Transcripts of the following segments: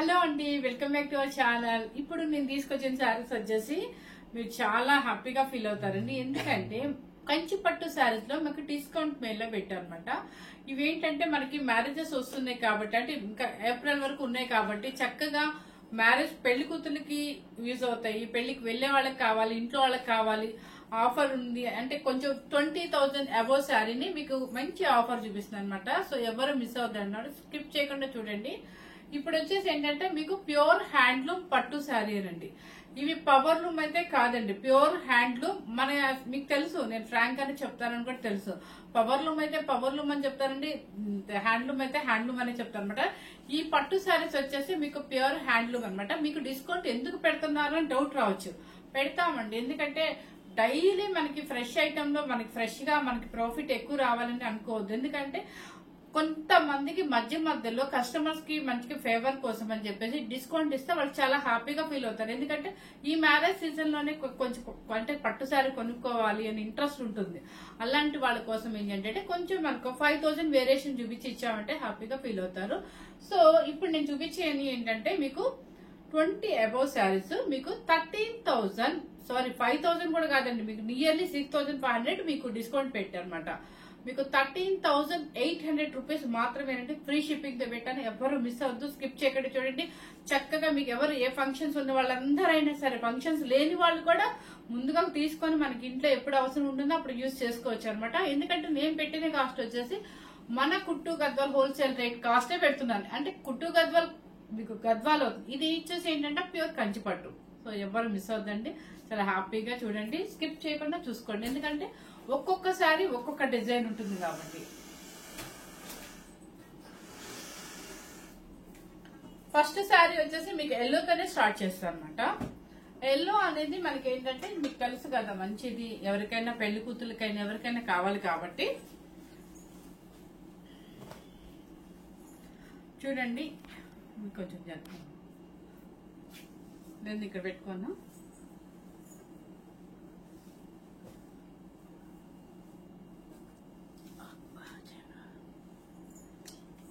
Hello అండి, welcome back to our channel. ఇప్పుడు నేను తీసుకొచ్చిన శారీస్ వచ్చేసి మీరు చాలా హ్యాపీగా ఫీల్ అవుతారండి. ఎందుకంటే కంచి పట్టు శారీస్ లో మనకి డిస్కౌంట్ మేల్ లో పెట్టారనమాట. ఇవేంటంటే మనకి మ్యారేజెస్ వస్తున్నాయి కాబట్టి, అంటే ఇంకా ఏప్రిల్ వరకు ఉన్నాయి కాబట్టి చక్కగా మ్యారేజ్ పెళ్లి కూతురికి యూజ్ అవుతాయి. పెళ్లికి వెళ్లే వాళ్ళకి కావాలి, ఇంట్లో వాళ్ళకి కావాలి. ఆఫర్ ఉంది అంటే కొంచెం 20,000 అబోవ్ శారీని మీకు మంచి ఆఫర్ చూపిస్తుంది అనమాట. సో ఎవరు మిస్ అవుతారు అన్నాడు, స్కిప్ చేయకుండా చూడండి. ఇప్పుడు వచ్చేసి ఏంటంటే మీకు ప్యూర్ హ్యాండ్లూమ్ పట్టు శారీ అండి. ఇవి పవర్ లూమ్ అయితే కాదండి, ప్యూర్ హ్యాండ్లూమ్. మన మీకు తెలుసు, నేను ఫ్రాంక్ అని చెప్తానని కూడా తెలుసు. పవర్ లూమ్ అయితే పవర్ లూమ్ అని చెప్తారండి, హ్యాండ్లూమ్ అయితే హ్యాండ్లూమ్ అని చెప్తారు అనమాట. ఈ పట్టు శారీస్ వచ్చేసి మీకు ప్యూర్ హ్యాండ్లూమ్ అనమాట. మీకు డిస్కౌంట్ ఎందుకు పెడుతున్నారు అని డౌట్ రావచ్చు. పెడతామండి, ఎందుకంటే డైలీ మనకి ఫ్రెష్ ఐటమ్ లో మనకి ఫ్రెష్ గా మనకి ప్రాఫిట్ ఎక్కువ రావాలని అనుకోవద్దు. ఎందుకంటే కొంతమందికి మధ్యలో కస్టమర్స్ కి మంచి ఫేవర్ కోసం అని చెప్పేసి డిస్కౌంట్ ఇస్తే వాళ్ళు చాలా హ్యాపీగా ఫీల్ అవుతారు. ఎందుకంటే ఈ మ్యారేజ్ సీజన్ లోనే కొంచెం అంటే పట్టు శారీ కొనుక్కోవాలి అని ఇంట్రెస్ట్ ఉంటుంది. అలాంటి వాళ్ళ కోసం ఏంటంటే కొంచెం మనకు 5,000 వేరియేషన్ చూపించి ఇచ్చామంటే హ్యాపీగా ఫీల్ అవుతారు. సో ఇప్పుడు నేను చూపించేది ఏంటంటే మీకు 20 అబోవ్ శారీస్ మీకు 5,000 కూడా కాదండి, మీకు నియర్లీ 6,500 మీకు డిస్కౌంట్ పెట్టారనమాట. మీకు 13,800 రూపీస్ మాత్రమేనండి. ఫ్రీ షిప్పింగ్ తో పెట్టాను. ఎవరు మిస్ అవ్వద్దు, స్కిప్ చేయకుండా చూడండి. చక్కగా మీకు ఎవరు ఏ ఫంక్షన్స్ ఉన్న వాళ్ళందరైనా సరే, ఫంక్షన్స్ లేని వాళ్ళు కూడా ముందుగా తీసుకొని మనకి ఇంట్లో ఎప్పుడు అవసరం ఉంటుందో అప్పుడు యూజ్ చేసుకోవచ్చు అనమాట. ఎందుకంటే నేను పెట్టిన కాస్ట్ వచ్చేసి మన కుట్టు గద్వాల్ హోల్సేల్ రేట్ కాస్టే పెడుతున్నాను. అంటే కుట్టు గద్వాల్ మీకు గద్వాల్ అవుతుంది. ఇది వచ్చేసి ఏంటంటే ప్యూర్ కంచి పట్టు. సో ఎవరు మిస్ అవుద్దండి, చాలా హ్యాపీగా చూడండి, స్కిప్ చేయకుండా చూసుకోండి. ఎందుకంటే ఒక్కొక్కసారి ఒక్కొక్క డిజైన్ ఉంటుంది కాబట్టి. ఫస్ట్ శారీ వచ్చేసి మీకు ఎల్లోతోనే స్టార్ట్ చేస్తాను అనమాట. ఎల్లో అనేది మనకి ఏంటంటే మీకు తెలుసు కదా, మంచిది ఎవరికైనా పెళ్లి కూతురికైనా ఎవరికైనా కావాలి కాబట్టి. చూడండి, మీకు కొంచెం జరుగుతుంది, నేను ఇక్కడ పెట్టుకున్నా.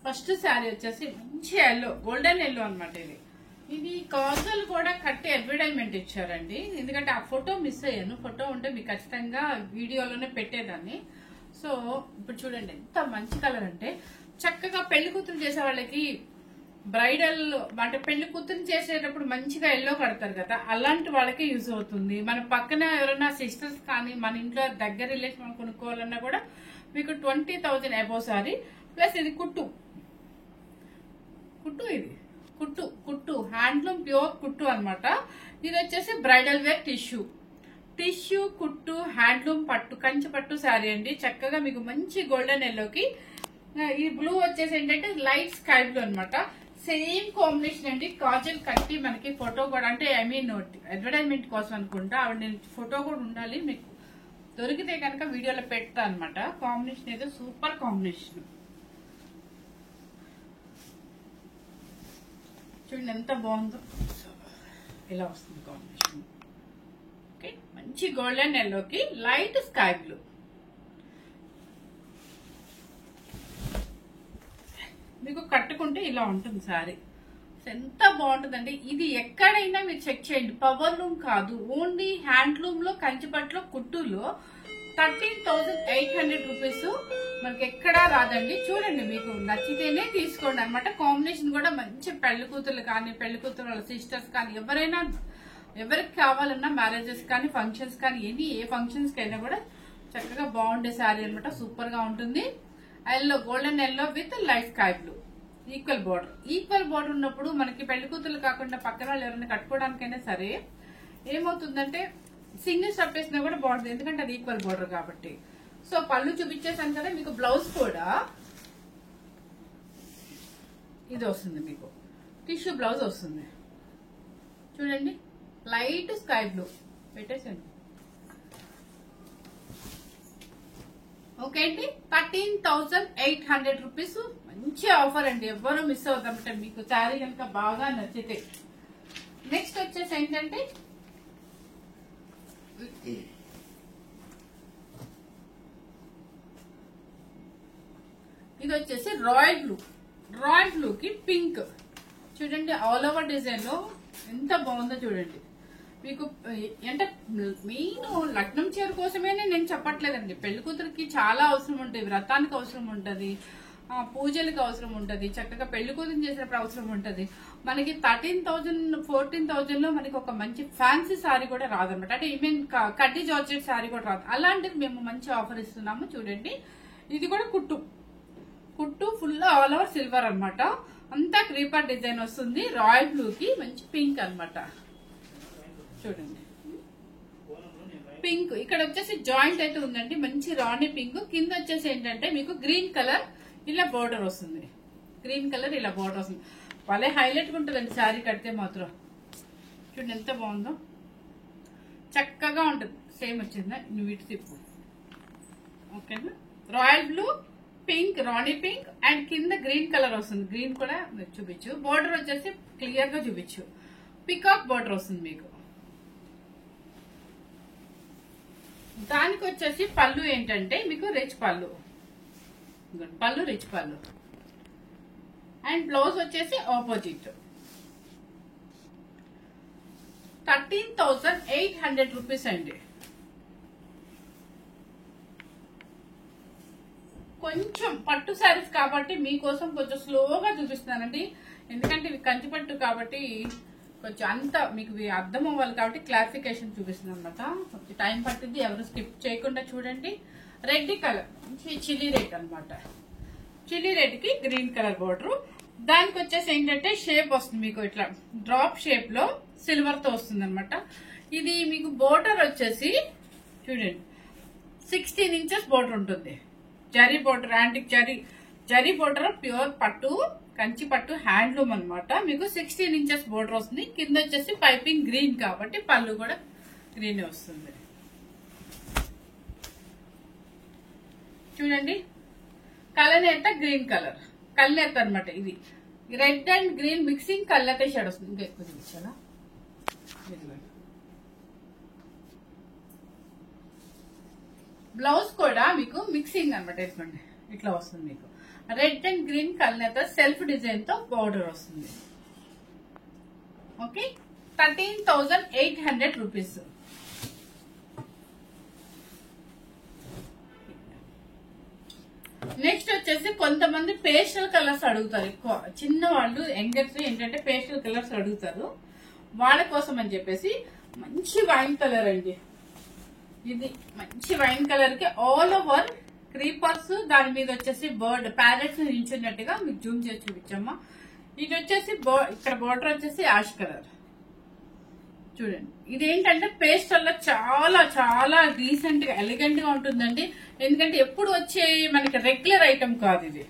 ఫస్ట్ శారీ వచ్చేసి మంచి ఎల్లో, గోల్డెన్ ఎల్లో అనమాట. ఇది కాజల్ కూడా కట్టి అడ్వర్టైజ్మెంట్ ఇచ్చారండి. ఎందుకంటే ఆ ఫోటో మిస్ అయ్యాను, ఫోటో ఉంటే మీకు ఖచ్చితంగా వీడియోలోనే పెట్టేదాన్ని. సో ఇప్పుడు చూడండి ఎంత మంచి కలర్ అంటే, చక్కగా పెళ్లి కూతురు చేసే వాళ్ళకి బ్రైడల్ అంటే పెళ్లి కూతురు చేసేటప్పుడు మంచిగా ఎల్లో కడతారు కదా, అలాంటి వాళ్ళకి యూజ్ అవుతుంది. మన పక్కన ఎవరైనా సిస్టర్స్ కానీ మన ఇంట్లో దగ్గర రిలేషన్ కొనుక్కోవాలన్నా కూడా మీకు 20,000 అబోవ్ సారీ. ప్లస్ ఇది కుట్టు, ఇది కుట్టు హ్యాండ్లూమ్ ప్యూర్ కుట్టు అనమాట. ఇది వచ్చేసి బ్రైడల్ వేర్ టిష్యూ కుట్టు హ్యాండ్లూమ్ పట్టు కంచి పట్టు శారీ అండి. చక్కగా మీకు మంచి గోల్డెన్ ఎల్లోకి ఈ బ్లూ వచ్చేసి ఏంటంటే లైట్ స్కై బ్లూ అనమాట. సేమ్ కాంబినేషన్ అండి. కాజల్ కట్టి మనకి ఫోటో కూడా, అంటే ఐ మీన్ అడ్వర్టైజ్మెంట్ కోసం అనుకుంటా, ఆవిడ నేను ఫోటో కూడా ఉండాలి, మీకు దొరికితే కనుక వీడియోలో పెడతా అనమాట. కాంబినేషన్ అయితే సూపర్ కాంబినేషన్. చూడండి ఎంత బాగుందో, ఇలా వస్తుంది కాంబినేషన్. ఓకే, మంచి గోల్డెన్ ఎల్లోకి లైట్ స్కై బ్లూ. మీకు కట్టుకుంటే ఇలా ఉంటుంది శారీ. ఎంత బాగుంటుందండి. ఇది ఎక్కడైనా మీరు చెక్ చేయండి, పవర్ లూమ్ కాదు, ఓన్లీ హ్యాండ్లూమ్ లో కంచిపట్లో కుట్టులో 13,800 రూపీస్ మనకి ఎక్కడా రాదండి. చూడండి, మీకు నచ్చితేనే తీసుకోండి అనమాట. కాంబినేషన్ కూడా మంచి పెళ్లి కూతురు కానీ, పెళ్లి కూతురు వాళ్ళ సిస్టర్స్ కానీ, ఎవరికి కావాలన్నా మ్యారేజెస్ కానీ ఫంక్షన్స్ కానీ ఏ ఫంక్షన్స్ కైనా కూడా చక్కగా బాగుండే శారీ అనమాట. సూపర్ గా ఉంటుంది. Yellow, golden yellow with light sky blue. Equal border ఉన్నప్పుడు మనకి పెళ్లి కూతురు కాకుండా పక్కన వాళ్ళు ఎవరైనా కట్టుకోవడానికైనా సరే ఏమవుతుందంటే సింగిల్ స్టెప్ వేసినా కూడా బాగుంటుంది, ఎందుకంటే అది ఈక్వల్ బోర్డర్ కాబట్టి. సో పళ్ళు చూపించేసాను కదా, మీకు బ్లౌజ్ కూడా ఇది వస్తుంది, మీకు టిష్యూ బ్లౌజ్ వస్తుంది. చూడండి, లైట్ స్కై బ్లూ పెట్టేసాను. ఓకే అండి, 13,800 రూపీస్ మంచి ఆఫర్ అండి. ఎవ్వరూ మిస్ అవుతామంటే మీకు శారీ కనుక బాగా నచ్చితే. నెక్స్ట్ వచ్చేసి ఏంటంటే ఇది వచ్చేసి రాయల్ బ్లూ కి పింక్. చూడండి ఆల్ ఓవర్ డిజైన్ లో ఎంత బాగుందో చూడండి. మీకు అంటే మెయిన్ లగ్నం చీర కోసమే నేను చెప్పట్లేదండి. పెళ్లి కూతురికి చాలా అవసరం ఉంటుంది, వ్రతానికి అవసరం ఉంటుంది, పూజలకు అవసరం ఉంటుంది, చక్కగా పెళ్లి కూతురు చేసినప్పుడు అవసరం ఉంటుంది. మనకి 13,000 14,000 లో మనకి ఒక మంచి ఫ్యాన్సీ సారీ కూడా రాదనమాట. అంటే ఈవెన్ కడ్డీ జార్జెట్ సారీ కూడా రాదు. అలాంటిది మేము మంచి ఆఫర్ ఇస్తున్నాము చూడండి. ఇది కూడా కుట్టు ఫుల్ ఆల్ ఓవర్ సిల్వర్ అనమాట. అంతా క్రీపర్ డిజైన్ వస్తుంది. రాయల్ బ్లూ కి మంచి పింక్ అనమాట. చూడండి పింక్ ఇక్కడ వచ్చేసి జాయింట్ అయితే ఉందండి, మంచి రాణి పింక్. కింద వచ్చేసి ఏంటంటే మీకు గ్రీన్ కలర్ ఇలా బోర్డర్ వస్తుంది. గ్రీన్ కలర్ ఇలా బోర్డర్ వస్తుంది. భలే హైలైట్ గా ఉంటుందండి శారీ కడితే మాత్రం. చూడండి ఎంత బాగుందో, చక్కగా ఉంటుంది. సేమ్ వచ్చిందా వీటి తిప్పు. ఓకేనా, royal blue, pink, Rani pink and కింద గ్రీన్ కలర్ వస్తుంది. గ్రీన్ కూడా చూపించు. బోర్డర్ వచ్చేసి క్లియర్ గా చూపించు. పికాక్ బోర్డర్ వస్తుంది మీకు. దానికి వచ్చేసి పళ్ళు ఏంటంటే మీకు రిచ్ పళ్ళు రిచ్ పళ్ళు అండ్ బ్లౌజ్ వచ్చేసి ఆపోజిట్. 13,800 రూపీస్ అండి. కొంచెం పట్టు శారీస్ కాబట్టి మీకోసం కొంచెం స్లోగా చూపిస్తున్నానండి. ఎందుకంటే ఇవి కంచి పట్టు కాబట్టి కొంచెం అంతా మీకు అర్థం అవ్వాలి కాబట్టి క్లారిఫికేషన్ చూపిస్తుంది అనమాట. కొంచెం టైం పట్టింది, ఎవరు స్కిప్ చేయకుండా చూడండి. రెడ్ కలర్ చిల్లీ రెడ్ అనమాట. చిల్లీ రెడ్ కి గ్రీన్ కలర్ బోర్డర్. దానికి వచ్చేసి ఏంటంటే షేప్ వస్తుంది మీకు ఇట్లా డ్రాప్ షేప్ లో సిల్వర్ తో వస్తుంది అనమాట. ఇది మీకు బోర్డర్ వచ్చేసి చూడండి 16 ఇంచెస్ బోర్డర్ ఉంటుంది. Zari border, antique zari border, pure పట్టు కంచి పట్టు హ్యాండ్లూమ్ అనమాట. మీకు 16 ఇంచెస్ బోర్డర్ వస్తుంది. కింద వచ్చేసి పైపింగ్ గ్రీన్ కాబట్టి పళ్ళు కూడా గ్రీన్ వస్తుంది. చూడండి కలనేత గ్రీన్ కలర్, కల్నేత అనమాట. ఇది రెడ్ అండ్ గ్రీన్ మిక్సింగ్ కల్నేత షేడ్ వస్తుంది. ఇంకా ఎక్కువ చూపించాలా. బ్లౌజ్ కూడా మీకు మిక్సింగ్ అనమాట. ఇట్లా వస్తుంది మీకు రెడ్ అండ్ గ్రీన్ కల్నేత సెల్ఫ్ డిజైన్ తో బోర్డర్ వస్తుంది. Okay, 13,800 rupees. నెక్స్ట్ వచ్చేసి కొంతమంది పేస్టల్ కలర్స్ అడుగుతారు. ఎక్కువ చిన్న వాళ్ళు యంగర్స్ ఏంటంటే పేస్టల్ కలర్స్ అడుగుతారు. వాళ్ళ కోసం అని చెప్పేసి మంచి వైన్ కలర్ అండి. ఇది మంచి వైన్ కలర్ కి ఆల్ ఓవర్ క్రీపర్స్, దాని మీద వచ్చేసి బర్డ్ ప్యారెట్స్ నించున్నట్టుగా మీకు జూమ్ చేసి చూపించమ్మా. ఇది వచ్చేసి ఇక్కడ బోర్డర్ వచ్చేసి యాష్ కలర్. చూడండి ఇదేంటంటే పేస్టల్ లో చాలా చాలా డీసెంట్ గా ఎలిగెంట్ గా ఉంటుందండి. ఎందుకంటే ఎప్పుడు వచ్చే మనకి రెగ్యులర్ ఐటమ్ కాదు ఇది.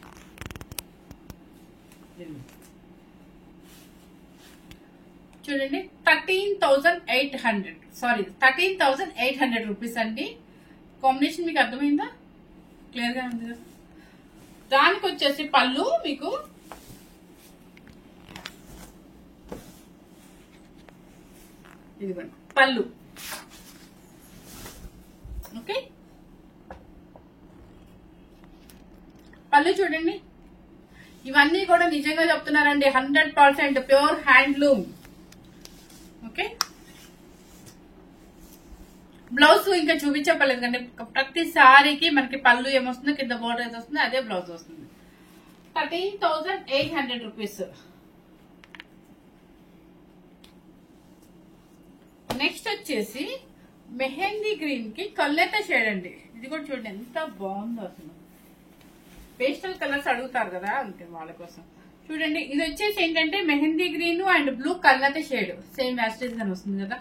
చూడండి 13,800 రూపీస్ అండి. కాంబినేషన్ మీకు అర్థమైందా? క్లియర్ గా ఉంది కదా. దానికి వచ్చేసి పళ్ళు మీకు ఇదిగోండి పళ్ళు. ఓకే, పళ్ళు చూడండి. ఇవన్నీ కూడా నిజంగా చెప్తున్నారండి, 100% ప్యూర్ హ్యాండ్లూమ్. ఓకే, బ్లౌజ్ ఇంకా చూపించలేదు కండి. ప్రతి సారీకి మనకి పళ్ళు ఏమొస్తుందో కింద బోర్డర్ ఏది వస్తుందో అదే బ్లౌజ్ వస్తుంది. 13,800 రూపీస్. నెక్స్ట్ వచ్చేసి మెహందీ గ్రీన్ కి కల్నేత షేడ్ అండి. ఇది కూడా చూడండి ఎంత బాగుందో అసలు. పేస్టల్ కలర్స్ అడుగుతారు కదా అంతే వాళ్ళ కోసం. చూడండి ఇది వచ్చేసి ఏంటంటే మెహందీ గ్రీన్ అండ్ బ్లూ కల్నేత షేడ్ సేమ్ యాస్టేజ్ గానే వస్తుంది కదా.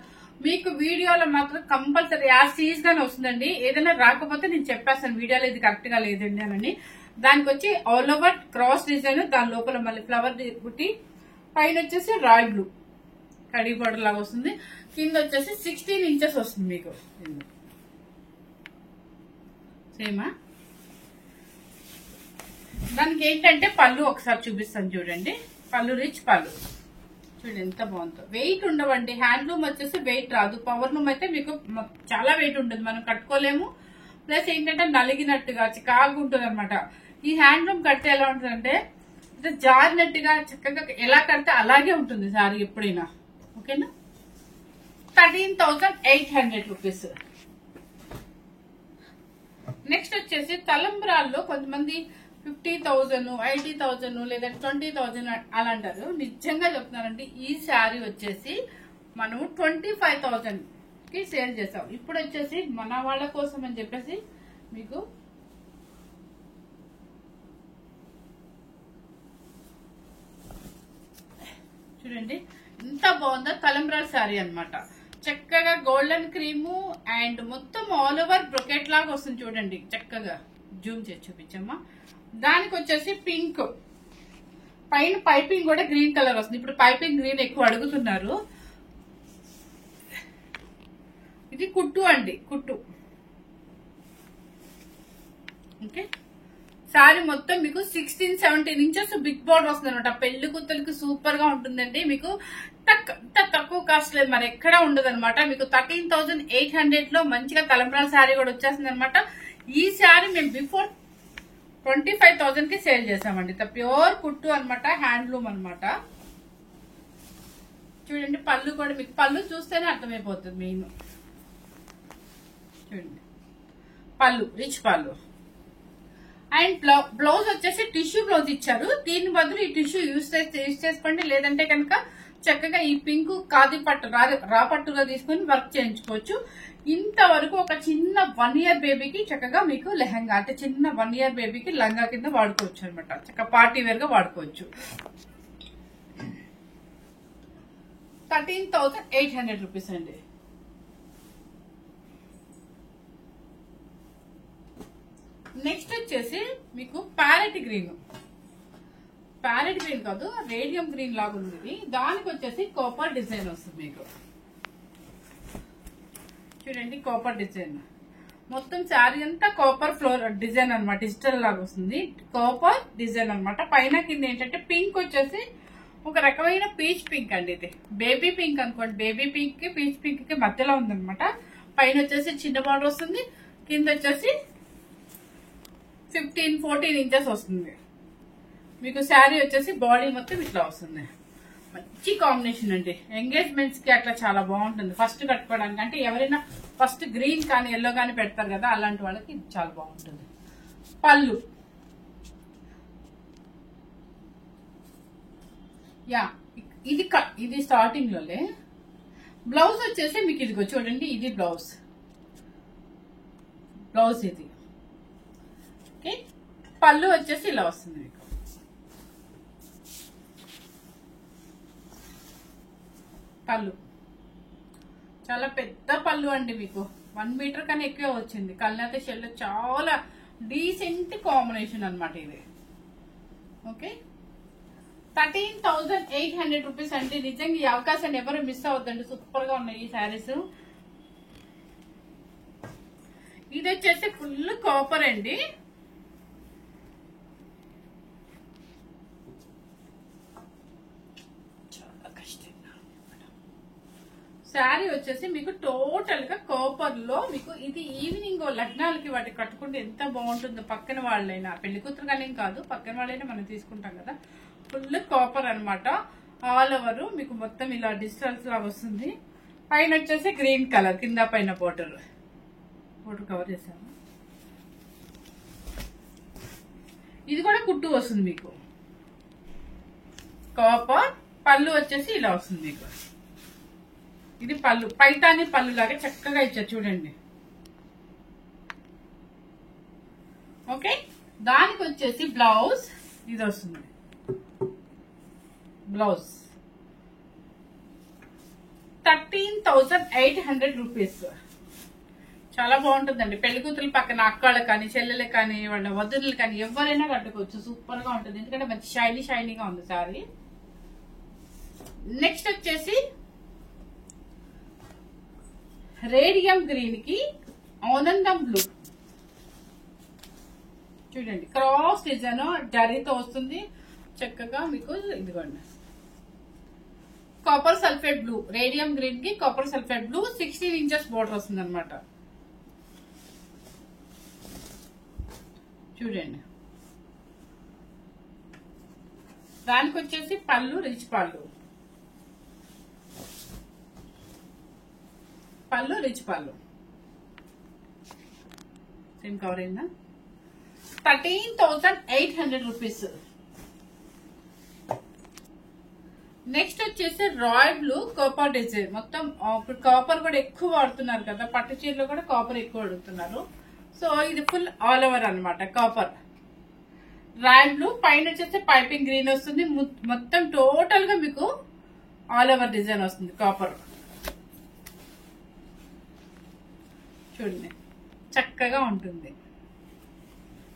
మీకు వీడియోలో మాత్రం కంపల్సరీ యాస్టీజ్ గానే వస్తుందండి. ఏదైనా రాకపోతే నేను చెప్పేస్తాను వీడియోలో ఇది కరెక్ట్ గా లేదండి అని. దానికి వచ్చి ఆల్ ఓవర్ క్రాస్ డిజైన్, దాని లోపల మళ్ళీ ఫ్లవర్ బుట్టి, పైన వచ్చేసి రాయల్ బ్లూ కడీ బోర్డర్ లాగా వస్తుంది. కింద వచ్చేసి 16 ఇంచెస్ వస్తుంది మీకు. సేమా దానికి ఏంటంటే పళ్ళు ఒకసారి చూపిస్తాను చూడండి. పళ్ళు రిచ్ పళ్ళు చూడండి ఎంత బాగుందో. వెయిట్ ఉండవండి. హ్యాండ్లూమ్ వచ్చేసి వెయిట్ రాదు. పవర్ లూమ్ అయితే మీకు చాలా వెయిట్ ఉంటుంది, మనం కట్టుకోలేము. ప్లస్ ఏంటంటే నలిగినట్టుగా చికాగా ఉంటుంది అనమాట. ఈ హ్యాండ్లూమ్ కడితే ఎలా ఉంటుందంటే ఇట్లా జారినట్టుగా చక్కగా ఎలా కడితే అలాగే ఉంటుంది సారీ ఎప్పుడైనా. ఓకేనా, 13,800 రూపీస్. నెక్స్ట్ వచ్చేసి తలంబ్రాల్లో కొంతమంది 50,000, 80,000 లేదా 20,000 అలా అంటారు. నిజంగా చెప్తున్నానండి, ఈ శారీ వచ్చేసి మనము 25,000 కి సేల్ చేస్తాం. ఇప్పుడు వచ్చేసి మన వాళ్ళ కోసం అని చెప్పేసి మీకు చూడండి ఎంత బాగుందో తలంబ్రాల శారీ అన్నమాట. చక్కగా గోల్డెన్ క్రీము అండ్ మొత్తం ఆల్ ఓవర్ బ్రొకెట్ లాగా వస్తుంది చూడండి. చక్కగా జూమ్ చేసి చూపించమ్మా. దానికి వచ్చేసి పింక్, పైన పైపింగ్ కూడా గ్రీన్ కలర్ వస్తుంది. ఇప్పుడు పైపింగ్ గ్రీన్ ఎక్కువ అడుగుతున్నారు. ఇది కుట్టు అండి, కుట్టు. ఓకే, శారీ మొత్తం మీకు 16-17 ఇంచెస్ బిగ్ బార్డర్ వస్తుంది అనమాట. పెళ్లి కూతురికి సూపర్ గా ఉంటుందండి. మీకు తక్కువ కాస్ట్ లేదు, మరి ఎక్కడా ఉండదు అనమాట. మీకు 13,800 లో మంచిగా తలంబ్రాల శారీ కూడా వచ్చేస్తుంది అనమాట. ఈ శారీ మేము బిఫోర్ 25,000 కి సేల్ చేసామండి. ప్యూర్ కుట్టు అనమాట, హ్యాండ్లూమ్ అనమాట. చూడండి పళ్ళు కూడా మీకు పళ్ళు చూస్తేనే అర్థమైపోతుంది. మెయిన్ చూడండి పళ్ళు, రిచ్ పళ్ళు. అండ్ బ్లౌజ్ వచ్చేసి టిష్యూ బ్లౌజ్ ఇచ్చారు. దీని బదులు ఈ టిష్యూ యూజ్ చేసుకోండి, లేదంటే కనుక చక్కగా ఈ పింక్ కాది పట్టు రా పట్టుగా తీసుకుని వర్క్ చేయించుకోవచ్చు. ఇంతవరకు ఒక చిన్న 1 year బేబీకి చక్కగా మీకు లెహంగా, అంటే చిన్న 1 year బేబీకి లంగా కింద వాడుకోవచ్చు అనమాట. చక్కగా పార్టీ వేర్ గా వాడుకోవచ్చు. 13,800 రూపీస్ అండి. నెక్స్ట్ వచ్చేసి మీకు ప్యారెట్ గ్రీన్ కాదు, రేడియం గ్రీన్ లాగా ఉంది. దానికి వచ్చేసి కాపర్ డిజైన్ వస్తుంది మీకు. చూడండి కాపర్ డిజైన్, మొత్తం శారీ అంతా కాపర్ ఫ్లోర్ డిజైన్ అనమాట. డిజిటల్ లాగా వస్తుంది, కాపర్ డిజైన్ అనమాట. పైన కింద ఏంటంటే పింక్ వచ్చేసి ఒక రకమైన పీచ్ పింక్ అండి. ఇది బేబీ పింక్ అనుకోండి. బేబీ పింక్ కి పీచ్ పింక్ కి మధ్యలో ఉందనమాట. పైన వచ్చేసి చిన్న బార్డర్ వస్తుంది, కింద వచ్చేసి 15-14 ఇంచెస్ వస్తుంది మీకు. శారీ వచ్చేసి బాడీ మొత్తం ఇట్లా వస్తుంది. మంచి కాంబినేషన్ అండి. ఎంగేజ్మెంట్స్ కి అట్లా చాలా బాగుంటుంది ఫస్ట్ కట్టుకోవడానికి. అంటే ఎవరైనా ఫస్ట్ గ్రీన్ కానీ ఎల్లో కానీ పెడతారు కదా, అలాంటి వాళ్ళకి చాలా బాగుంటుంది. పళ్ళు యా ఇది స్టార్టింగ్ లోనే. బ్లౌజ్ వచ్చేసి మీకు ఇదిగో చూడండి, ఇది బ్లౌజ్ ఇది. ఓకే, పళ్ళు వచ్చేసి ఇలా వస్తుంది మీకు. పళ్ళు చాలా పెద్ద పళ్ళు అండి మీకు. 1 మీటర్ కన్నా ఎక్కువ వచ్చింది. కల్నాత షెల్ చాలా డీసెంట్ కాంబినేషన్ అనమాట ఇది. ఓకే, 13,800 రూపీస్ అండి. నిజంగా ఈ అవకాశాన్ని ఎవరు మిస్ అవ్వద్దండి. సూపర్ గా ఉన్నాయి ఈ శారీస్. ఇది వచ్చేసి ఫుల్ కాపర్ అండి. శారీ వచ్చేసి మీకు టోటల్ గా కాపర్ లో మీకు. ఇది ఈవినింగ్ లగ్నాలకి వాటి కట్టుకుంటే ఎంత బాగుంటుందో. పక్కన వాళ్ళైనా, పెళ్లి కూతురు కానీ కాదు, పక్కన వాళ్ళైనా మనం తీసుకుంటాం కదా. ఫుల్ కాపర్ అనమాట. ఆల్ ఓవర్ మీకు మొత్తం ఇలా డిజిటల్స్ లాగా వస్తుంది. పైన వచ్చేసి గ్రీన్ కలర్, కింద పైన బోర్డర్ కవర్ చేశాను. ఇది కూడా కుట్టు వస్తుంది మీకు. కాపర్ పళ్ళు వచ్చేసి ఇలా వస్తుంది మీకు. ఇది పళ్ళు, పైతాని పళ్ళు లాగా చక్కగా ఇచ్చారు చూడండి. ఓకే, దానికి వచ్చేసి బ్లౌజ్ ఇది వస్తుంది. Blouse 13,800 rupees. చాలా బాగుంటుందండి. పెళ్లి కూతురు పక్కన అక్కలు కానీ, చెల్లెలు కానీ, వాళ్ళ వదినలు కానీ ఎవరైనా కట్టుకోవచ్చు. సూపర్ గా ఉంటుంది, ఎందుకంటే మంచి షైనీగా ఉంది సారీ. నెక్స్ట్ వచ్చేసి రేడియం గ్రీన్ కి ఆనందం బ్లూ. చూడండి క్రాస్ డిజైన్ జరీతో వస్తుంది చక్కగా మీకు. ఇదిగోండి copper sulphate blue, radium green కి copper sulphate blue 16 inches border వస్తుంది అనమాట. చూడండి దానికి వచ్చేసి పళ్ళు రిచ్ పళ్ళు, పళ్ళు రిచ్ పళ్ళు. సేమ్ కవర్ అయిందా? 13,800 రూపీస్. నెక్స్ట్ వచ్చేసి రాయల్ బ్లూ కాపర్ డిజైన్. మొత్తం ఇప్పుడు కాపర్ కూడా ఎక్కువ వాడుతున్నారు కదా, పట్టు చీరలో కూడా కాపర్ ఎక్కువ వాడుతున్నారు. సో ఇది ఫుల్ ఆల్ ఓవర్ అనమాట కాపర్ రాయల్ బ్లూ. పైన వచ్చేసి పైపింగ్ గ్రీన్ వస్తుంది. మొత్తం టోటల్ గా మీకు ఆల్ ఓవర్ డిజైన్ వస్తుంది కాపర్. చూడండి చక్కగా ఉంటుంది.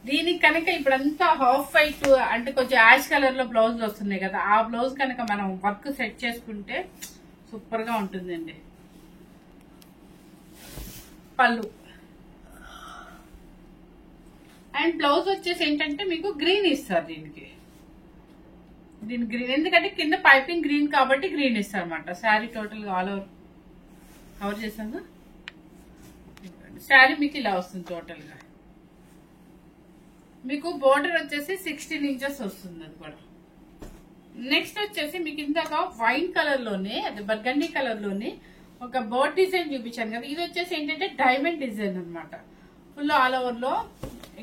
దీనికి కనుక ఇప్పుడంతా హాఫ్ వైట్ అంటే కొంచెం యాష్ కలర్ లో బ్లౌజ్ వస్తున్నాయి కదా, ఆ బ్లౌజ్ కనుక మనం వర్క్ సెట్ చేసుకుంటే సూపర్ గా ఉంటుందండి. పళ్ళు అండ్ బ్లౌజ్ వచ్చేసి ఏంటంటే మీకు గ్రీన్ ఇస్తారు దీనికి. దీని గ్రీన్ ఎందుకంటే కింద పైపింగ్ గ్రీన్ కాబట్టి గ్రీన్ ఇస్తారు అనమాట. శారీ టోటల్ గా ఆల్ ఓవర్ కవర్ చేసాను. శారీ మీకు ఇలా వస్తుంది టోటల్ గా. మీకు బోర్డర్ వచ్చేసి 16 ఇంచెస్ వస్తుంది అది కూడా. నెక్స్ట్ వచ్చేసి మీకు ఇందాక వైన్ కలర్ లోనే, అది బర్గండీ కలర్ లోనే ఒక బోర్డ్ డిజైన్ చూపించాను కదా, ఇది వచ్చేసి ఏంటంటే డైమండ్ డిజైన్ అనమాట. ఫుల్ ఆల్ ఓవర్ లో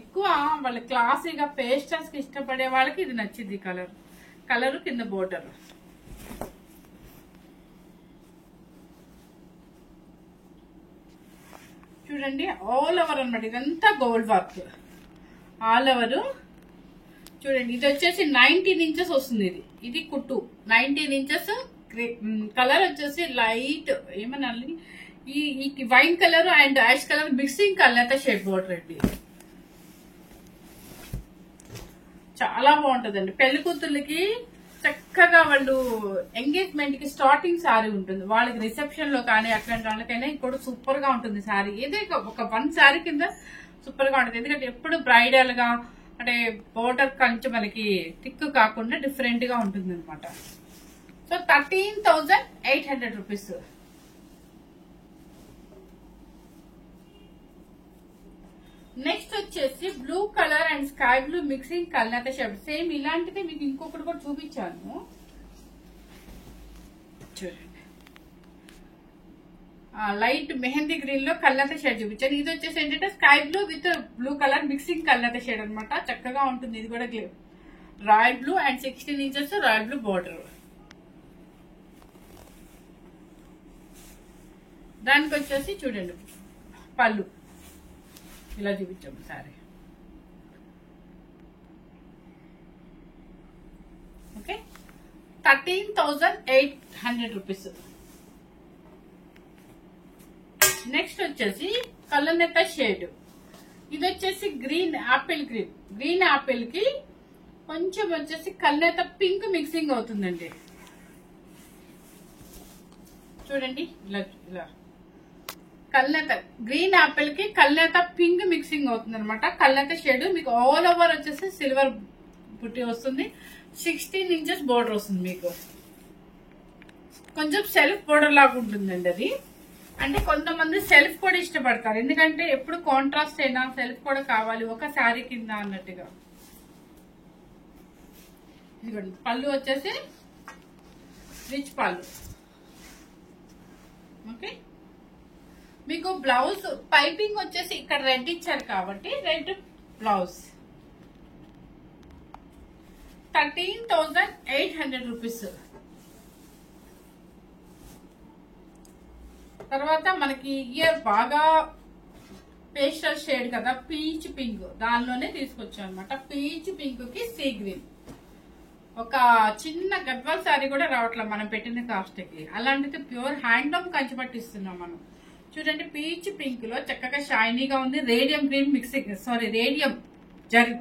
ఎక్కువ వాళ్ళ క్లాసీగా పేస్టల్స్ కి ఇష్టపడే వాళ్ళకి ఇది నచ్చింది. కలర్ కింద బోర్డర్. చూడండి ఆల్ ఓవర్ అనమాట, ఇదంతా గోల్డ్ వర్క్ ఆల్ ఓవర్. చూడండి ఇది వచ్చేసి 19 ఇంచెస్ వస్తుంది. ఇది కుట్టు 19 ఇంచెస్. కలర్ వచ్చేసి లైట్ ఏమనాలి, ఈ wine colour and ash colour mixing colour shade border అండి. చాలా బాగుంటదండి. పెళ్లి కూతుర్లకి చక్కగా వాళ్ళు ఎంగేజ్మెంట్ కి స్టార్టింగ్ శారీ ఉంటుంది, వాళ్ళకి రిసెప్షన్ లో కానీ అట్లాంటి వాళ్ళకైనా కూడా సూపర్ గా ఉంటుంది శారీ. ఇదే ఒక 1 శారీ కింద సూపర్ గా ఉంటుంది. ఎందుకంటే ఎప్పుడు బ్రైడల్ గా అంటే బోర్డర్ కొంచెం మనకి థిక్ కాకుండా డిఫరెంట్ గా ఉంటుంది అనమాట. So 13,800 rupees. నెక్స్ట్ వచ్చేసి blue colour and sky blue mixing colour shade. Same ఇలాంటిది మీకు ఇంకొకటి కూడా చూపించాను చూడండి. లైట్ మెహందీ గ్రీన్ లో కల్లత షేడ్ చూపించాను. ఇది వచ్చేసి ఏంటంటే sky blue with blue colour mixing కల్లత షేడ్ అనమాట. చక్కగా ఉంటుంది. ఇది కూడా royal blue and 16 inches royal blue border. దానికి వచ్చేసి చూడండి పళ్ళు ఇలా చూపించాము సారీ. Okay 13,800 rupees. నెక్స్ట్ వచ్చేసి కలనేత షేడ్. ఇది వచ్చేసి గ్రీన్ యాపిల్ గ్రీన్ యాపిల్ కి కొంచెం వచ్చేసి కలనేత పింక్ మిక్సింగ్ అవుతుందండి. చూడండి ఇలా కలనేత గ్రీన్ యాపిల్ కి కలనేత పింక్ మిక్సింగ్ అవుతుంది అనమాట. కలనేత షేడ్ మీకు ఆల్ ఓవర్ వచ్చేసి సిల్వర్ పుట్టి వస్తుంది. 16 ఇంచెస్ బోర్డర్ వస్తుంది. మీకు కొంచెం సెల్ఫ్ బోర్డర్ లాగా ఉంటుందండి అది. అంటే కొంతమంది సెల్ఫ్ కూడా ఇష్టపడతారు, ఎందుకంటే ఎప్పుడు కాంట్రాస్ట్ అయినా సెల్ఫ్ కూడా కావాలి ఒక శారీ కింద అన్నట్టుగా. ఇదిగోండి పళ్ళు వచ్చేసి రిచ్ పళ్ళు. ఓకే మీకు బ్లౌజ్ పైపింగ్ వచ్చేసి ఇక్కడ రెడ్ ఇచ్చారు కాబట్టి రెడ్ బ్లౌజ్. 13,800 రూపీస్. తర్వాత మనకి ఇయర్ బాగా పేస్టల్ షేడ్ కదా, పీచ్ పింక్, దానిలోనే తీసుకొచ్చాం అనమాట. పీచ్ పింక్ కి సీ గ్రీన్. ఒక చిన్న గద్వాల్ శారీ కూడా రావట్లేదు మనం పెట్టిన కాస్ట్ కి. అలాంటిది ప్యూర్ హ్యాండ్లూమ్ కంచి పట్టిస్తున్నాం మనం. చూడండి పీచ్ పింక్ లో చక్కగా షైనీగా ఉంది. Radium green mixing, radium zari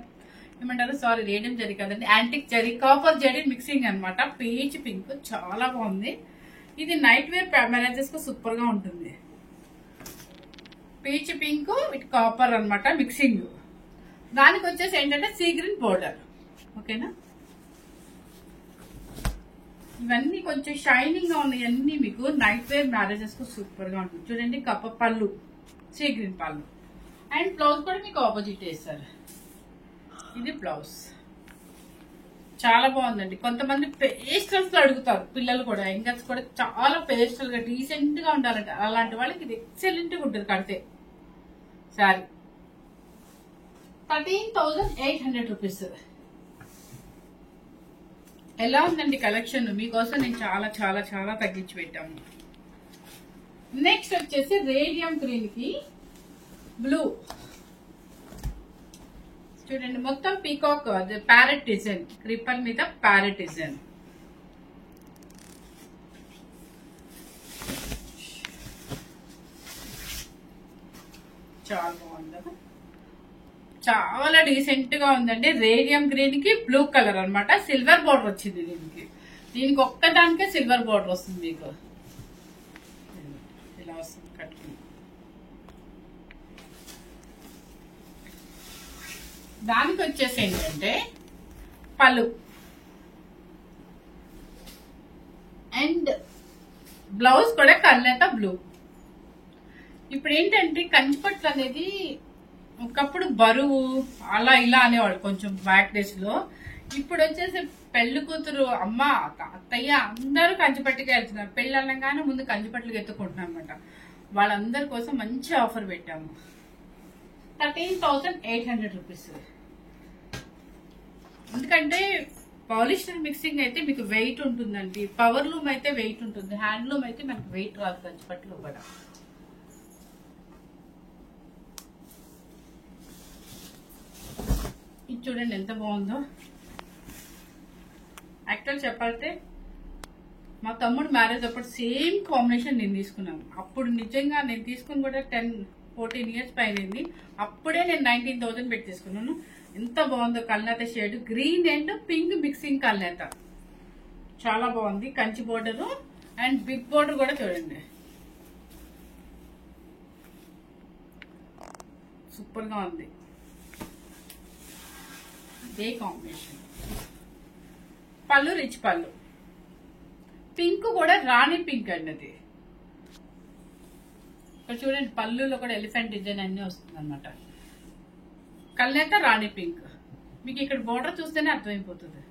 ఏమంటారు, రేడియం జరీ కదండి, antique zari copper zari mixing అనమాట. పీచ్ పింక్ చాలా బాగుంది. ఇది నైట్ వేర్ మ్యారేజెస్ కు సూపర్ గా ఉంటుంది. పీచ్ పింక్ విత్ కాపర్ అనమాట మిక్సింగ్. దానికి వచ్చేసి ఏంటంటే సీ గ్రీన్ బోర్డర్. ఓకేనా, ఇవన్నీ కొంచెం షైనింగ్ గా ఉన్నాయి. అన్ని మీకు నైట్ వేర్ మ్యారేజెస్ కు సూపర్ గా ఉంటుంది. చూడండి కప్ప పళ్ళు, సీ గ్రీన్ పళ్ళు అండ్ బ్లౌజ్ కూడా మీకు ఆపోజిట్ వేస్తారు. ఇది బ్లౌజ్ చాలా బాగుందండి. కొంతమంది పేస్టల్స్ లో అడుగుతారు పిల్లలు కూడా, యంగర్స్ కూడా చాలా పేస్టల్ గా డీసెంట్ గా ఉండాలంట. అలాంటి వాళ్ళకి ఇది ఎక్సలెంట్ గా ఉంటుంది కడితే సారీ. 13,800 రూపీస్. ఎలా ఉందండి కలెక్షన్? మీకోసం నేను చాలా చాలా చాలా తగ్గించి పెట్టాము. నెక్స్ట్ వచ్చేసి రేడియం గ్రీన్ కి బ్లూ చూడండి, మొత్తం పీకాక్ ప్యారెట్ డిజైన్, క్రిపల్ మీద ప్యారెట్ డిజైన్. చాలా బాగుంది కదా, చాలా డీసెంట్ గా ఉందండి. రేడియం గ్రీన్ కి బ్లూ కలర్ అన్నమాట. సిల్వర్ బోర్డర్ వచ్చింది దీనికి ఒక్కదానికే సిల్వర్ బోర్డర్ వస్తుంది మీకు. ఇలా వస్తుంది కట్టుకుని. దానికి వచ్చేసి ఏంటంటే పళ్ళు అండ్ బ్లౌజ్ కూడా కల్నేత బ్లూ. ఇప్పుడు ఏంటంటే కంచిపట్లు అనేది ఒకప్పుడు బరువు అలా ఇలా అనేవాడు కొంచెం బ్యాక్ డేస్ లో. ఇప్పుడు వచ్చేసి పెళ్లి కూతురు అమ్మ అత్తయ్య అందరూ కంచిపట్టుకే వెళ్తున్నారు. పెళ్లి అనగానే ముందు కంచిపట్లుకి ఎత్తుకుంటున్నాం అనమాట. వాళ్ళందరి కోసం మంచి ఆఫర్ పెట్టాము. 13,800 రూపీస్. ఎందుకంటే పాలిస్టర్ మిక్సింగ్ అయితే మీకు వెయిట్ ఉంటుందండి. పవర్ లూమ్ అయితే వెయిట్ ఉంటుంది, హ్యాండ్లూమ్ అయితే మనకి వెయిట్ రాదు కంచిపట్లు కూడా. ఇది చూడండి ఎంత బాగుందో. యాక్చువల్ చెప్పాలంటే మా తమ్ముడు మ్యారేజ్ అప్పుడు సేమ్ కాంబినేషన్ నేను తీసుకున్నాను. అప్పుడు నిజంగా నేను తీసుకుని కూడా 10-14 ఇయర్స్ పైన. అప్పుడే నేను 19,000 పెట్టి తీసుకున్నాను. ఎంత బాగుందో కల్నేత shade, green and pink mixing కల్నేత. చాలా బాగుంది. Kanchi border and big border కూడా చూడండి, సూపర్ గా ఉంది. ఇదే కాంబినేషన్. పళ్ళు రిచ్ పళ్ళు, పింక్ కూడా రాణి పింక్ అండి అది. ఇక్కడ చూడండి పళ్ళులో కూడా ఎలిఫెంట్ డిజైన్ అన్ని వస్తుంది అనమాట. కల్నేత రాణి పింక్. మీకు ఇక్కడ బోర్డర్ చూస్తేనే అర్థమైపోతుంది.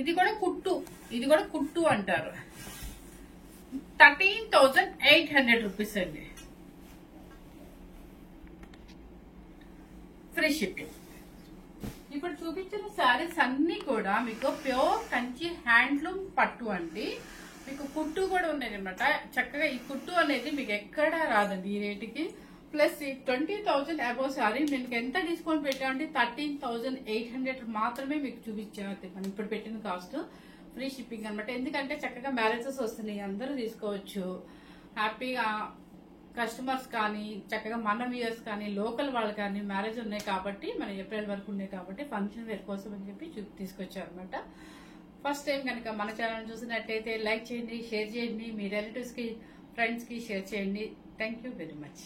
ఇది కూడా కుట్టు అంటారు. 13,800 రూపీస్ అండి. Free shipping. ఇప్పుడు చూపించిన శారీస్ అన్ని కూడా మీకు ప్యూర్ కంచి హ్యాండ్లూమ్ పట్టు అండి. మీకు కుట్టు కూడా ఉన్నాయి అనమాట. చక్కగా ఈ కుట్టు అనేది మీకు ఎక్కడా రాదండి ఈ రేటుకి. ప్లస్ ఈ 20,000 అబౌవ్ సారీ మీకు ఎంత డిస్కౌంట్ పెట్టామంటే 13,800 మాత్రమే మీకు చూపించాను. మనం ఇప్పుడు పెట్టిన కాస్ట్ ఫ్రీ షిప్పింగ్ అనమాట. ఎందుకంటే చక్కగా మ్యారేజెస్ వస్తున్నాయి, అందరూ తీసుకోవచ్చు హ్యాపీగా. కస్టమర్స్ కానీ చక్కగా మన వ్యూయర్స్ కానీ లోకల్ వాళ్ళు కానీ మ్యారేజ్ ఉన్నాయి కాబట్టి, మన ఏప్రిల్ వరకు ఉన్నాయి కాబట్టి ఫంక్షన్ వేర్ కోసం అని చెప్పి తీసుకొచ్చారు అనమాట. ఫస్ట్ టైం కనుక మన ఛానల్ చూసినట్లయితే లైక్ చేయండి, షేర్ చేయండి, మీ రిలేటివ్స్ కి ఫ్రెండ్స్ కి షేర్ చేయండి. Thank you very much.